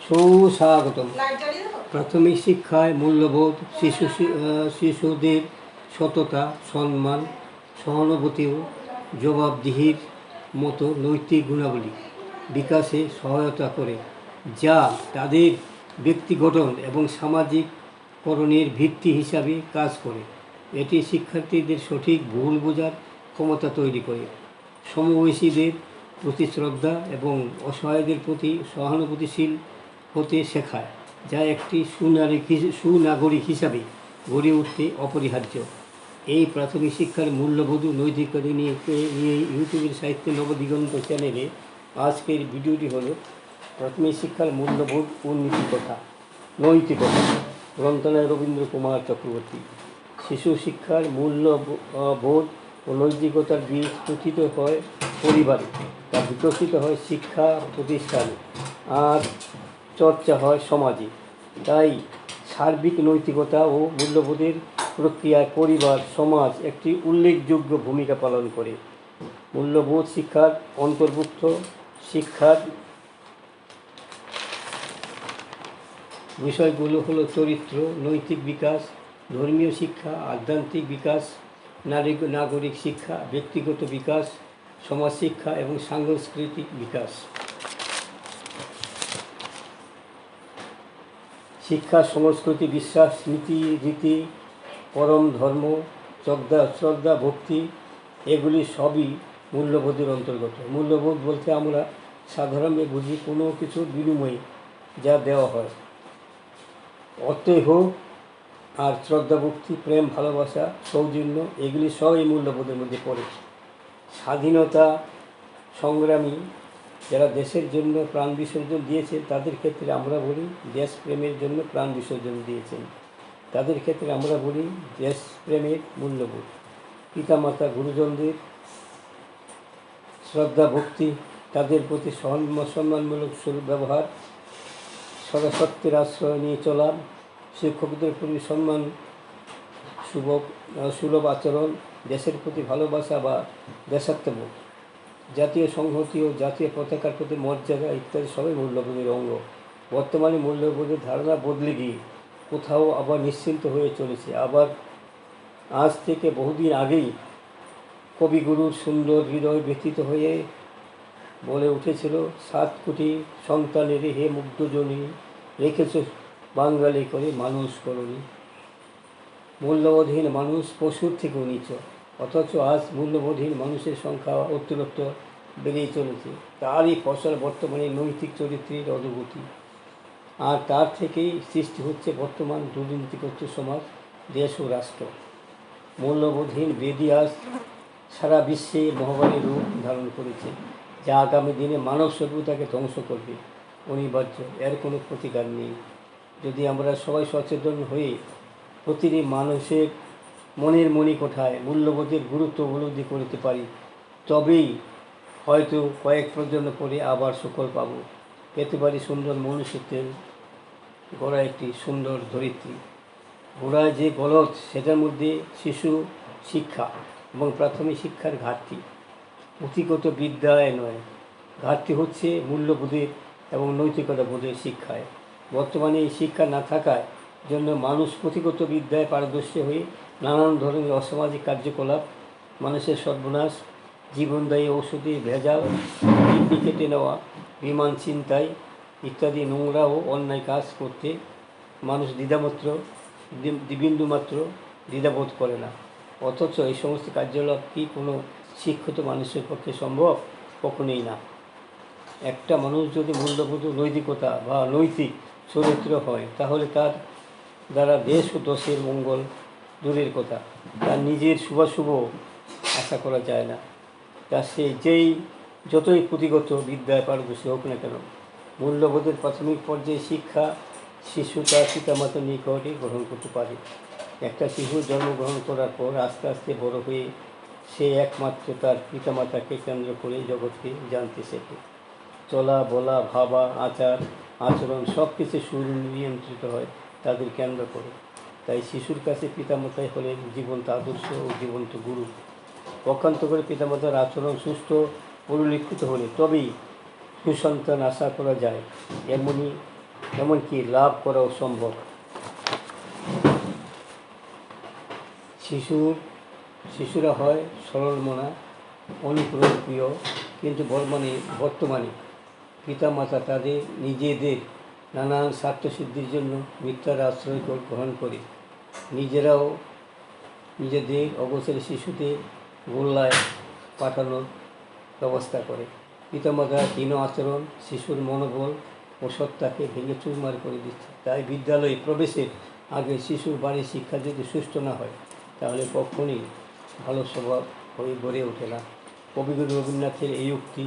সুস্বাগতম। প্রাথমিক শিক্ষায় মূল্যবোধ, শিশুদের সততা, সম্মান, সহানুভূতি ও জবাবদিহির মতো নৈতিক গুণাবলী বিকাশে সহায়তা করে, যা তাদের ব্যক্তি গঠন এবং সামাজিক করণের ভিত্তি হিসাবে কাজ করে। এটি শিক্ষার্থীদের সঠিক ভুল বোঝার ক্ষমতা তৈরি করে, সমবয়সীদের প্রতি শ্রদ্ধা এবং অসহায়দের প্রতি সহানুভূতিশীল হতে শেখায়, যা একটি সুনাগরিক হিসাবে গড়ে উঠতে অপরিহার্য। এই প্রাথমিক শিক্ষার মূল্যবোধ নৈতিকতা নিয়ে ইউটিউবের সাহিত্য নবদিগন্ত চ্যানেলে আজকের ভিডিওটি হলো প্রাথমিক শিক্ষার মূল্যবোধ ও নৈতিকতা। গ্রন্থনায় রবীন্দ্র কুমার চক্রবর্তী। শিশু শিক্ষার মূল্যবোধ ও নৈতিকতার বীজ পতিত হয় পরিবারে, তা বিকশিত হয় শিক্ষা প্রতিষ্ঠানে, আর চর্চা হয় সমাজে। তাই সার্বিক নৈতিকতা ও মূল্যবোধের প্রক্রিয়ায় পরিবার, সমাজ একটি উল্লেখযোগ্য ভূমিকা পালন করে। মূল্যবোধ শিক্ষার অন্তর্ভুক্ত শিক্ষার বিষয়গুলো হলো চরিত্র, নৈতিক বিকাশ, ধর্মীয় শিক্ষা, আধ্যাত্মিক বিকাশ, নাগরিক শিক্ষা, ব্যক্তিগত বিকাশ, সমাজ শিক্ষা এবং সাংস্কৃতিক বিকাশ। শিক্ষা, সংস্কৃতি, বিশ্বাস, নীতি, রীতি, পরম ধর্ম, শ্রদ্ধা, ভক্তি, এগুলি সবই মূল্যবোধের অন্তর্গত। মূল্যবোধ বলতে আমরা সাধারণভাবে বুঝি কোনো কিছুর বিনিময়ে যা দেওয়া হয়, অর্থই হোক আর শ্রদ্ধা, ভক্তি, প্রেম, ভালোবাসা, সৌজন্য, এগুলি সবই মূল্যবোধের মধ্যে পড়ে। স্বাধীনতা সংগ্রামী যারা দেশের জন্য প্রাণ বিসর্জন দিয়েছেন, তাদের ক্ষেত্রে আমরা বলি দেশপ্রেমের জন্য প্রাণ বিসর্জন দিয়েছেন, তাদের ক্ষেত্রে আমরা বলি দেশপ্রেমের মূল্যবোধ। পিতামাতা, গুরুজনদের শ্রদ্ধা, ভক্তি, তাদের প্রতি সম্মানমূলক ব্যবহার, সদাসত্যের আশ্রয় নিয়ে চলা, শিক্ষকদের প্রতি সম্মান, সুলভ আচরণ, দেশের প্রতি ভালোবাসা বা দেশাত্মবোধ, জাতীয় সংহতি ও জাতীয় পতাকার প্রতি মর্যাদা ইত্যাদি সবই মূল্যবোধের অঙ্গ। বর্তমানে মূল্যবোধের ধারণা বদলে গিয়ে কোথাও আবার নিশ্চিন্ত হয়ে চলেছে। আবার আজ থেকে বহুদিন আগেই কবিগুরুর সুন্দর হৃদয় ব্যথিত হয়ে বলে উঠেছিল, 7 কোটি সন্তানের হে মুগ্ধজনী, রেখেছ বাঙালি করে মানুষ করনি। মূল্যবোধহীন মানুষ পশুর থেকেও নিচ, অথচ আজ মূল্যবোধহীন মানুষের সংখ্যা অত্যন্ত বেড়েই চলেছে। তারই ফসল বর্তমানে নৈতিক চরিত্রের অধোগতি, আর তার থেকেই সৃষ্টি হচ্ছে বর্তমান দুর্নীতিগ্রস্ত সমাজ, দেশ ও রাষ্ট্র। মূল্যবোধহীন ব্যাধি আজ সারা বিশ্বে মহামারীর রূপ ধারণ করেছে, যা আগামী দিনে মানব সভ্যতাকে ধ্বংস করবে, অনিবার্য, এর কোনো প্রতিকার নেই। যদি আমরা সবাই সচেতন হয়ে প্রতিটি মানুষের মনের মণিকোঠায় মূল্যবোধের গুরুত্ব উপলব্ধি করতে পারি, তবেই হয়তো কয়েক প্রজন্ম পরে আবার সুফল পাব, পেতে পারি সুন্দর মনুষ্যত্বের গড়া একটি সুন্দর ধরিত্রী। গোড়ায় যে গলদ, সেটার মধ্যে শিশু শিক্ষা এবং প্রাথমিক শিক্ষার ঘাটতি, পুঁথিগত বিদ্যায় নয়, ঘাটতি হচ্ছে মূল্যবোধের এবং নৈতিকতা বোধের শিক্ষায়। বর্তমানে এই শিক্ষা না থাকার জন্য মানুষ পুঁথিগত বিদ্যায় পারদর্শী হয়ে নানান ধরনের অসামাজিক কার্যকলাপ, মানুষের সর্বনাশ, জীবনদায়ী ঔষধি ভেজাল, কিডনি কেটে নেওয়া, বিমান ছিনতাই ইত্যাদি নোংরা ও অন্যায় কাজ করতে মানুষ বিন্দুমাত্র দ্বিধাবোধ করে না। অথচ এই সমস্ত কার্যকলাপ কি কোনো শিক্ষিত মানুষের পক্ষে সম্ভব? কখনোই না। একটা মানুষ যদি মূল্যবোধ, নৈতিকতা বা নৈতিক চরিত্র হয়, তাহলে তার দ্বারা দেশ ও দেশের মঙ্গল দূরের কথা, তার নিজের শুভাশুভ আশা করা যায় না। তা সে যতই পুঁথিগত বিদ্যায় পারদর্শী হোক না কেন, মূল্যবোধের প্রাথমিক পর্যায়ে শিক্ষা শিশু তার পিতামাতার নিকটে গ্রহণ করতে পারে। একটা শিশু জন্মগ্রহণ করার পর আস্তে আস্তে বড় হয়ে সে একমাত্র তার পিতামাতাকে কেন্দ্র করে জগৎকে জানতে শেখে। চলা, বলা, ভাবা, আচরণ সব কিছু সুনিয়ন্ত্রিত হয় তাদের কেন্দ্র করে। তাই শিশুর কাছে পিতামাতাই হলেন জীবন্ত আদর্শ ও জীবন্ত গুরু। পক্ষান্তরে পিতামাতার আচরণ সুস্থ পরিলক্ষিত হলে তবেই সুসন্তান আশা করা যায়। এমনই এমনকি লাভ করাও সম্ভব। শিশুরা হয় সরলমনা, অনুপ্রিয়, কিন্তু বর্তমানে পিতামাতা তাদের নিজেদের নানান স্বার্থসিদ্ধির জন্য মিথ্যার আশ্রয় গ্রহণ করে নিজেদের অবসর শিশুদের গোল্লায় পাঠানোর ব্যবস্থা করে। পিতামাতার হীন আচরণ শিশুর মনোবল ও সত্তাকে ভেঙে চুরমার করে দিচ্ছে। তাই বিদ্যালয়ে প্রবেশের আগে শিশুর বাড়ির শিক্ষা যদি সুষ্ঠু না হয়, তাহলে কখনই ভালো স্বভাব হয়ে গড়ে ওঠে না। কবিগুরু রবীন্দ্রনাথের এই উক্তি,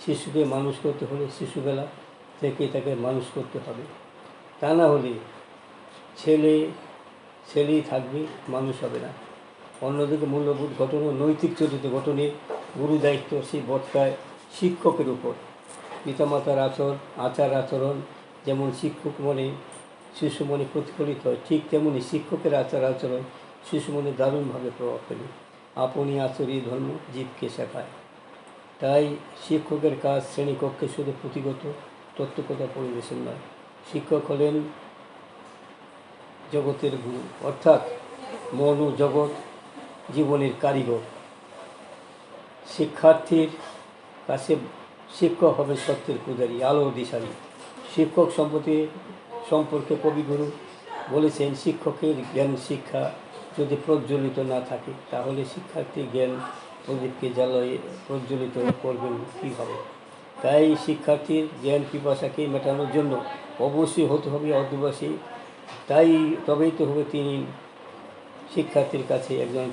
শিশুকে মানুষ করতে হলে শিশুবেলা থেকে তাকে মানুষ করতে হবে, তা না হলে ছেলেই থাকবে, মানুষ হবে না। অন্যদিকে মূল্যবোধ গঠন ও নৈতিক চরিত্র গঠনের গুরু দায়িত্ব সেই বর্তায় শিক্ষকের উপর। পিতামাতার আচার আচরণ যেমন শিশু মনে প্রতিফলিত হয়, ঠিক তেমনি শিক্ষকের আচার আচরণ শিশু মনে দারুণভাবে প্রভাব ফেলে। আপনি আচরই ধর্ম জীবকে শেখায়। তাই শিক্ষকের কাজ শ্রেণীকক্ষে শুধু পুঁথিগত তত্ত্বকথা পরিবেশন নয়। শিক্ষক হলেন জগতের গুরু, অর্থাৎ মন ও জগৎ জীবনের কারিগর। শিক্ষার্থীর কাছে শিক্ষক হবে সত্যের পূজারী, আলোর দিশারি। শিক্ষক সম্পর্কে কবিগুরু বলেছেন, শিক্ষকের জ্ঞান শিক্ষা যদি প্রজ্বলিত না থাকে, তাহলে শিক্ষার্থী জ্ঞান প্রদীপকে জ্বালিয়ে প্রজ্বলিত করবেন কীভাবে? তাই শিক্ষার্থীর জ্ঞান পিপাসাকে মেটানোর জন্য অবশ্যই হতে হবে অধ্যবসায়ী। তবেই তো হবে তিনি শিক্ষার্থীর কাছে একজন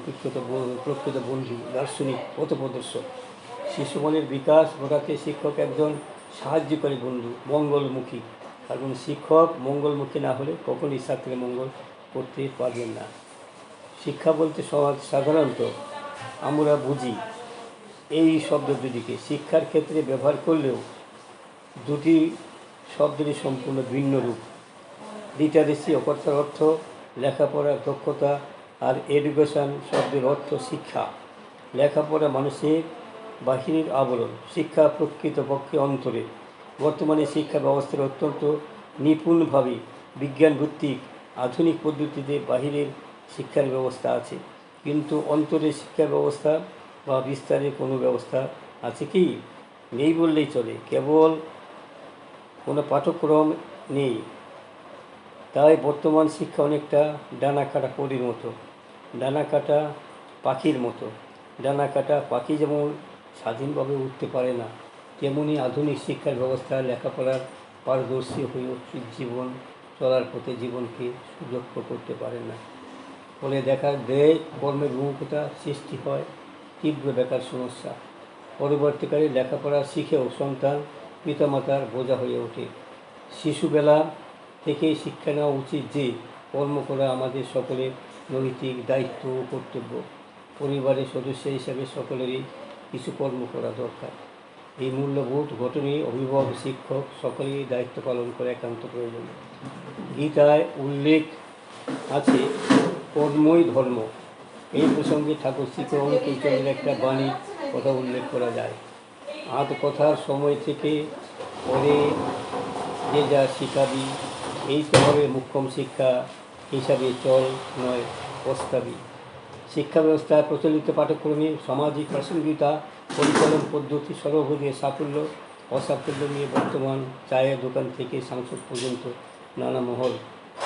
প্রকৃত বন্ধু, দার্শনিক, পথপ্রদর্শক। শিশু মনের বিকাশ ঘটাতে শিক্ষক একজন সাহায্যকারী বন্ধু, মঙ্গলমুখী। কারণ শিক্ষক মঙ্গলমুখী না হলে কখনই ছাত্রের মঙ্গল করতে পারবেন না। শিক্ষা বলতে সাধারণত আমরা বুঝি এই শব্দ দুটিকে। শিক্ষার ক্ষেত্রে ব্যবহার করলেও দুটি শব্দেরই সম্পূর্ণ ভিন্ন রূপ। লিটারেসি অকর্তার অর্থ লেখাপড়ার দক্ষতা, আর এডুকেশন শব্দের অর্থ শিক্ষা। লেখাপড়া মানুষের বাহিরের আবরণ, শিক্ষা প্রকৃতপক্ষে অন্তরে। বর্তমানে শিক্ষা ব্যবস্থার অত্যন্ত নিপুণভাবে বিজ্ঞানভিত্তিক আধুনিক পদ্ধতিতে বাহিরের শিক্ষার ব্যবস্থা আছে, কিন্তু অন্তরের শিক্ষা ব্যবস্থা বা বিস্তারের কোনো ব্যবস্থা আছে কি? নেই বললেই চলে। কেবল কোনো পাঠ্যক্রম নেই। তাই বর্তমান শিক্ষা অনেকটা ডানা কাটা পরীর মতো, ডানা কাটা পাখির মতো। ডানা কাটা পাখি যেমন স্বাধীনভাবে উঠতে পারে না, তেমনি আধুনিক শিক্ষার ব্যবস্থা লেখাপড়ার পারদর্শী হয়ে জীবন চলার পথে জীবনকে সুদক্ষ করতে পারে না। ফলে দেখা দেয় কর্মের বিমুখতা সৃষ্টি হয়, তীব্র বেকার সমস্যা। পরবর্তীকালে লেখাপড়া শিখেও সন্তান পিতামাতার বোঝা হয়ে ওঠে। শিশুবেলা থেকেই শিক্ষা নেওয়া উচিত যে কর্ম করা আমাদের সকলের নৈতিক দায়িত্ব ও কর্তব্য। পরিবারের সদস্য হিসাবে সকলেরই কিছু কর্ম করা দরকার। এই মূল্যবোধ গঠনে অভিভাবক, শিক্ষক সকলেই দায়িত্ব পালন করা একান্ত প্রয়োজন। গীতায় উল্লেখ আছে কর্মই ধর্ম। এই প্রসঙ্গে ঠাকুর শ্রী অনুকূলচন্দ্রের একটা বাণীর কথা উল্লেখ করা যায়। আধ কথার সময় থেকে পরে যে যা শিখাবি, এই তো হবে মুখ্যম শিক্ষা হিসাবে চল নয় প্রস্তাবী। শিক্ষা ব্যবস্থায় প্রচলিত পাঠ্যক্রমে সামাজিক প্রাসঙ্গিকতা, পরিচালন পদ্ধতি, সর্বভৌমের সাফল্য অসাফল্য নিয়ে বর্তমান চায়ের দোকান থেকে সাংসদ পর্যন্ত নানা মহল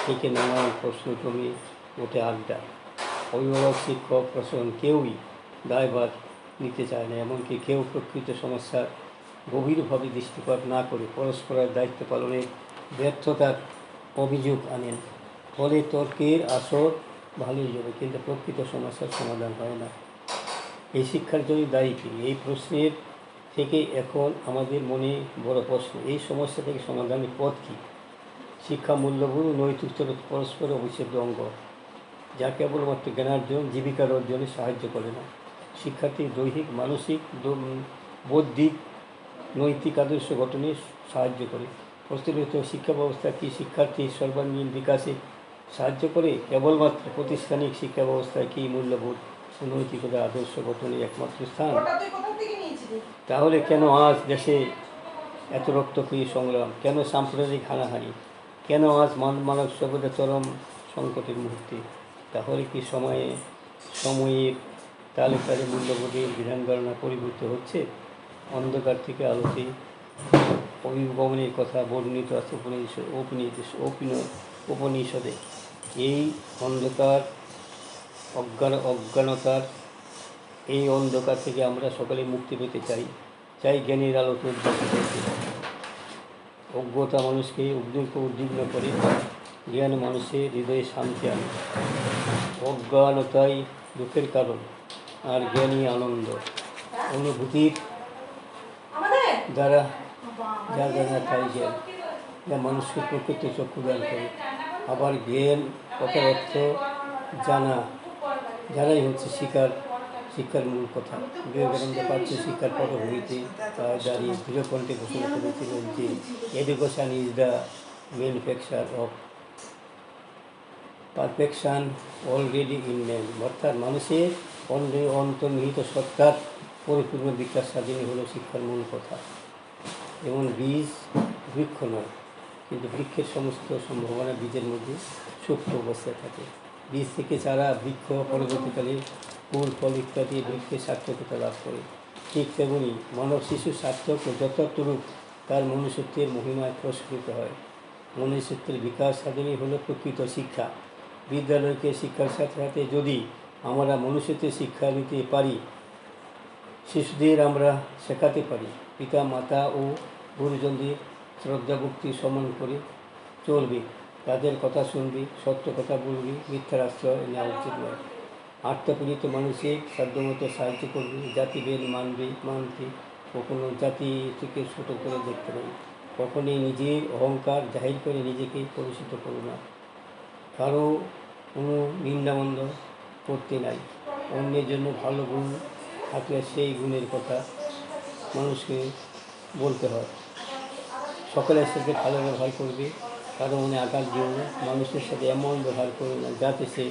থেকে নানান প্রশ্ন জমে ওঠে আড্ডা। অভিভাবক, শিক্ষক, প্রশাসন কেউই দায়ভার নিতে চায় না। এমনকি কেউ প্রকৃত সমস্যার গভীরভাবে দৃষ্টিপাত না করে পরস্পরের দায়িত্ব পালনের ব্যর্থতার অভিযোগ আনেন। ফলে তর্কের আসর ভালোই যাবে, কিন্তু প্রকৃত সমস্যার সমাধান হয় না। এই শিক্ষার জন্য দায়ী কি? এই প্রশ্নের থেকে এখন আমাদের মনে বড় প্রশ্ন, এই সমস্যা থেকে সমাধানের পথ কী? শিক্ষা মূল্যবোধ ও নৈতিক চরিত্র পরস্পর অবিচ্ছেদ্য অঙ্গ, যা কেবলমাত্র জ্ঞানার্জন, জীবিকার অর্জনে সাহায্য করে না, শিক্ষার্থীর দৈহিক, মানসিক, বৌদ্ধিক, নৈতিক আদর্শ গঠনে সাহায্য করে। প্রচলিত শিক্ষা ব্যবস্থা কি শিক্ষার্থীর সর্বাঙ্গীন বিকাশে সাহায্য করে? কেবলমাত্র প্রাতিষ্ঠানিক শিক্ষা ব্যবস্থায় কি মূল্যবোধ ও নৈতিকতা আদর্শ গঠনের একমাত্র স্থান? তাহলে কেন আজ দেশে এত রক্তক্ষয়ী সংগ্রাম? কেন সাম্প্রদায়িক হানাহানি? কেন আজ মানব সভ্যতা চরম সংকটের মুহূর্তে? তাহলে কি সময়ের তালে তালে মূল্যবোধের বিধান ধারণা পরিবর্তিত হচ্ছে? অন্ধকার থেকে আলোতে অভিগমনের কথা বর্ণিত আছে উপনিষদে। এই অন্ধকার অজ্ঞানতার এই অন্ধকার থেকে আমরা সকলে মুক্তি পেতে চাই জ্ঞানের আলোতে উদ্ভাসিত হতে। অজ্ঞতা মানুষকে উদ্বিগ্ন করে, জ্ঞান মানুষের হৃদয়ে শান্তি আনে। অজ্ঞানতাই দুঃখের কারণ, আর জ্ঞানই আনন্দ অনুভূতির দ্বারা যা জানা তাই জ্ঞান, যা মানুষকে প্রকৃত চক্ষু দান করে। আবার জ্ঞান কথার অর্থ জানাই হচ্ছে শিক্ষার মূল কথা। বিবেকানন্দ প্রাচ্য শিক্ষার পটভূমিতে দাঁড়িয়ে দৃঢ়কণ্ঠে ঘোষণা করেছিলেন যে education is the manufacture of perfection already in man. অর্থাৎ মানুষের অন্তর্নিহিত সত্তার পরিপূর্ণ বিকাশ সাধনই হলো শিক্ষার মূল কথা। যেমন বীজ বৃক্ষ নয়, কিন্তু বৃক্ষের সমস্ত সম্ভাবনা বীজের মধ্যে সুপ্ত অবস্থায় থাকে। বীজ থেকে চারা, বৃক্ষ, পরবর্তীকালে ফুল, ফল ইত্যাদি বৃক্ষের সার্থকতা লাভ করে। ঠিক তেমনি মানব শিশুর সার্থক ও যথার্থরূপ তার মনুষ্যত্বের মহিমায় পুরস্কৃত হয়। মনুষ্যত্বের বিকাশ সাধনই হলো প্রকৃত শিক্ষা। বিদ্যালয়কে শিক্ষার সাথে সাথে যদি আমরা মনুষ্যত্বের শিক্ষা দিতে পারি, শিশুদের আমরা শেখাতে পারি পিতা মাতা ও গুরুজনদের শ্রদ্ধা ভক্তি সম্মান করে চলবে, তাদের কথা শুনবি, সত্য কথা বলবি, মিথ্যার আশ্রয় নেওয়া উচিত নয়। আত্মপীড়িত মানুষের সাধ্যমতো সাহায্য করবে, জাতিভেদ মানতে কখনো জাতি থেকে ছোটো করে দেখতে পারি। কখনই নিজের অহংকার জাহির করে নিজেকে কলুষিত করো না। কারো কোনো নিন্দামন্দ করতে নাই। অন্যের জন্য ভালো গুণ থাকলে সেই গুণের কথা মানুষকে বলতে হয়। সকলের সাথে ভালো ব্যবহার করবে, কারো মনে আঘাত দিও না। মানুষের সাথে এমন ব্যবহার করো না যাতে সে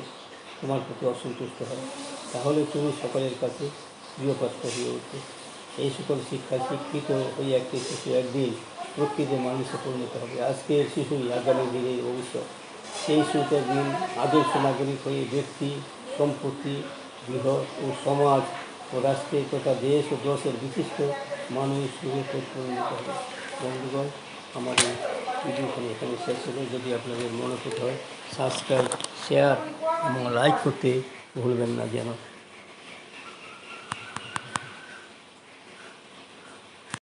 তোমার প্রতি অসন্তুষ্ট হয়, তাহলে তুমি সকলের কাছে প্রিয়পাত্র হয়ে উঠবে। এই সকল শিক্ষা শিক্ষিত হয়ে একটি শিশু একদিন প্রকৃত মানুষে পরিণত হবে। আজকের শিশুই আগামী দিনের ভবিষ্যৎ। সেই শিশুটা দিন আদর্শ নাগরিক হয়ে ব্যক্তি, সম্পত্তি, গৃহ ও সমাজ ও রাষ্ট্রের তথা দেশ ও দেশের বিশিষ্ট মানুষ রূপে পরিণত হবে। বন্ধুগণ, আমাদের ভিডিওখানে এখানে শেষ হলো। যদি আপনাদের মনে হয় সাবস্ক্রাইব, শেয়ার এবং লাইক করতে ভুলবেন না যেন।